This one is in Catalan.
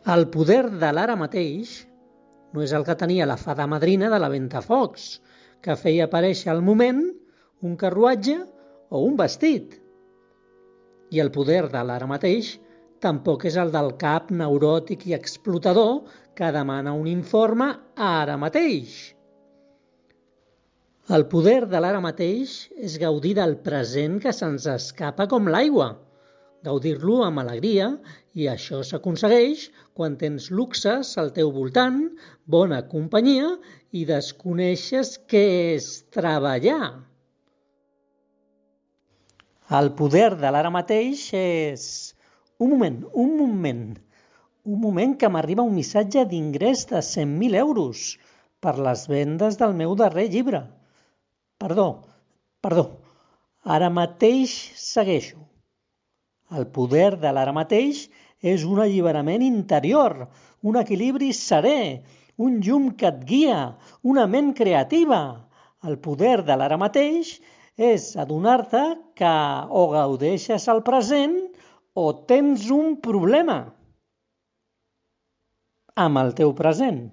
El poder de l'ara mateix no és el que tenia la fada madrina de la Ventafocs, que feia aparèixer al moment un carruatge o un vestit. I el poder de l'ara mateix tampoc és el del cap neuròtic i explotador que demana un informe ara mateix. El poder de l'ara mateix és gaudir del present que se'ns escapa com l'aigua, gaudir-lo amb alegria, i això s'aconsegueix quan tens luxes al teu voltant, bona companyia i desconeixes què és treballar. El poder de l'ara mateix és... Un moment que m'arriba un missatge d'ingrés de 100.000 euros per les vendes del meu darrer llibre. Perdó, ara mateix segueixo. El poder de l'ara mateix és un alliberament interior, un equilibri serè, un llum que et guia, una ment creativa. El poder de l'ara mateix és adonar-te que o gaudeixes el present o tens un problema amb el teu present.